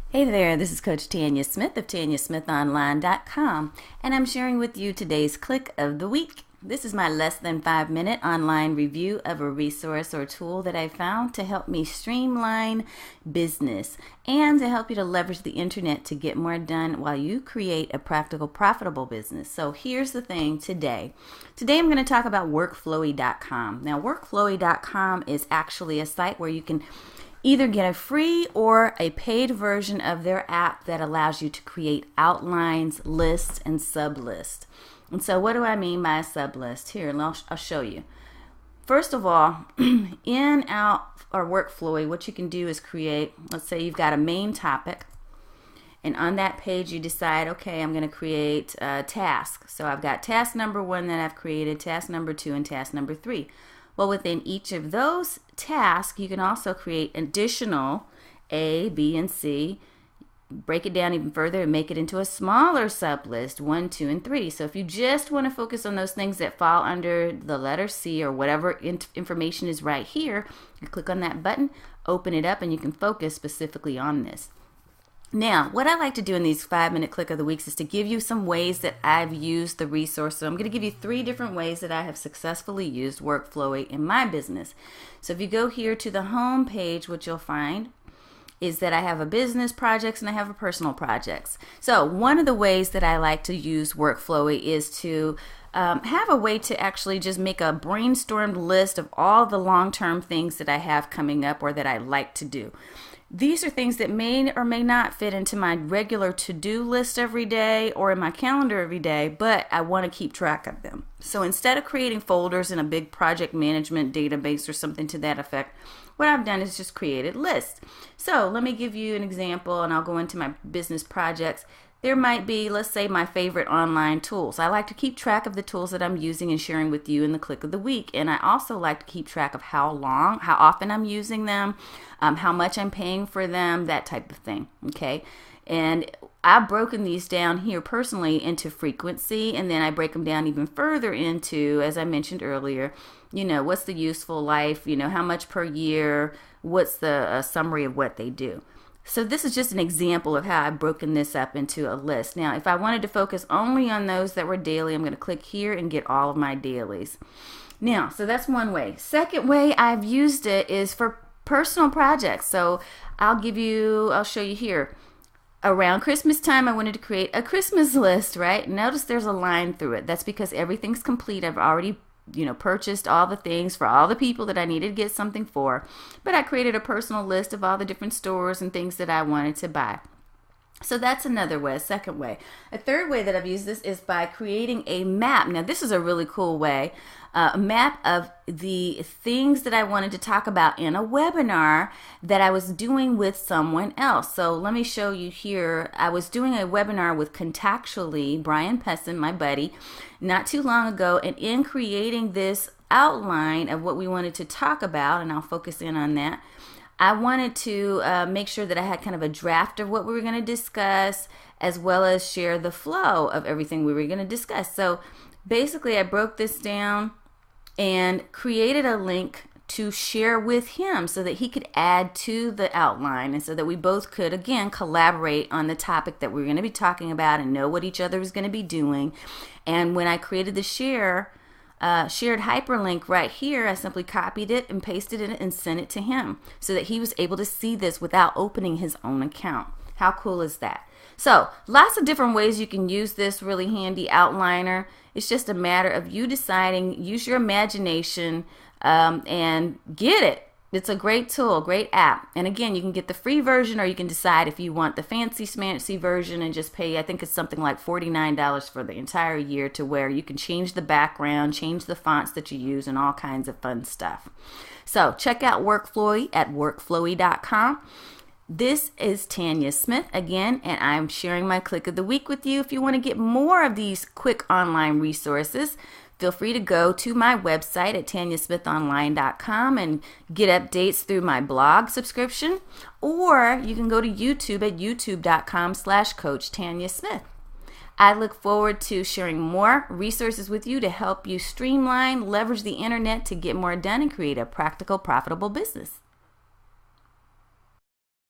Hey there, this is Coach Tanya Smith of TanyaSmithOnline.com, and I'm sharing with you today's Click of the Week. This is my less than 5-minute online review of a resource or tool that I found to help me streamline business and to help you to leverage the internet to get more done while you create a practical, profitable business. So here's the thing today. Today I'm going to talk about Workflowy.com. Now, Workflowy.com is actually a site where you can either get a free or a paid version of their app that allows you to create outlines, lists, and sublists. And so what do I mean by a sublist? Here, I'll show you. First of all, in our Workflowy, what you can do is create, let's say you've got a main topic, and on that page you decide, okay, I'm going to create a task. So I've got task number 1 that I've created, task number 2, and task number 3. Well, within each of those tasks, you can also create additional A, B, and C. Break it down even further and make it into a smaller sublist, 1, 2, and 3. So if you just want to focus on those things that fall under the letter C or whatever information is right here, you click on that button, open it up, and you can focus specifically on this. Now, what I like to do in these 5-minute Click of the Weeks is to give you some ways that I've used the resource. So I'm going to give you 3 different ways that I have successfully used Workflowy in my business. So if you go here to the home page, what you'll find is that I have a business projects and I have a personal projects. So one of the ways that I like to use Workflowy is to have a way to actually just make a brainstormed list of all the long-term things that I have coming up or that I like to do. These are things that may or may not fit into my regular to-do list every day or in my calendar every day, but I want to keep track of them. So instead of creating folders in a big project management database or something to that effect, what I've done is just created lists. So let me give you an example, and I'll go into my business projects. There might be, let's say, my favorite online tools. I like to keep track of the tools that I'm using and sharing with you in the Click of the Week. And I also like to keep track of how often I'm using them, how much I'm paying for them, that type of thing. Okay. And I've broken these down here personally into frequency, and then I break them down even further into, as I mentioned earlier, what's the useful life, how much per year, what's the summary of what they do. So this is just an example of how I've broken this up into a list. Now, if I wanted to focus only on those that were daily, I'm going to click here and get all of my dailies. Now, so that's one way. Second way I've used it is for personal projects. So I'll show you here. Around Christmas time, I wanted to create a Christmas list, right? Notice there's a line through it. That's because everything's complete. I've already purchased all the things for all the people that I needed to get something for. But I created a personal list of all the different stores and things that I wanted to buy. So that's another way, a second way. A third way that I've used this is by creating a map. Now, this is a really cool way. A map of the things that I wanted to talk about in a webinar that I was doing with someone else. So let me show you here. I was doing a webinar with Contactually, Brian Pessin, my buddy, not too long ago. And in creating this outline of what we wanted to talk about, and I'll focus in on that, I wanted to make sure that I had kind of a draft of what we were going to discuss, as well as share the flow of everything we were going to discuss. So basically, I broke this down and created a link to share with him so that he could add to the outline, and so that we both could, again, collaborate on the topic that we were going to be talking about and know what each other was going to be doing. And when I created the shared hyperlink right here, I simply copied it and pasted it and sent it to him so that he was able to see this without opening his own account. How cool is that? So lots of different ways you can use this really handy outliner. It's just a matter of you deciding, use your imagination, and get it. It's a great tool, great app. And again, you can get the free version, or you can decide if you want the fancy smancy version and just pay, I think it's something like $49 for the entire year, to where you can change the background, change the fonts that you use, and all kinds of fun stuff. So check out Workflowy at workflowy.com. This is Tanya Smith again, and I'm sharing my Click of the Week with you. If you want to get more of these quick online resources, feel free to go to my website at TanyaSmithOnline.com and get updates through my blog subscription, or you can go to YouTube at youtube.com/Coach Tanya Smith. I look forward to sharing more resources with you to help you streamline, leverage the internet to get more done and create a practical, profitable business.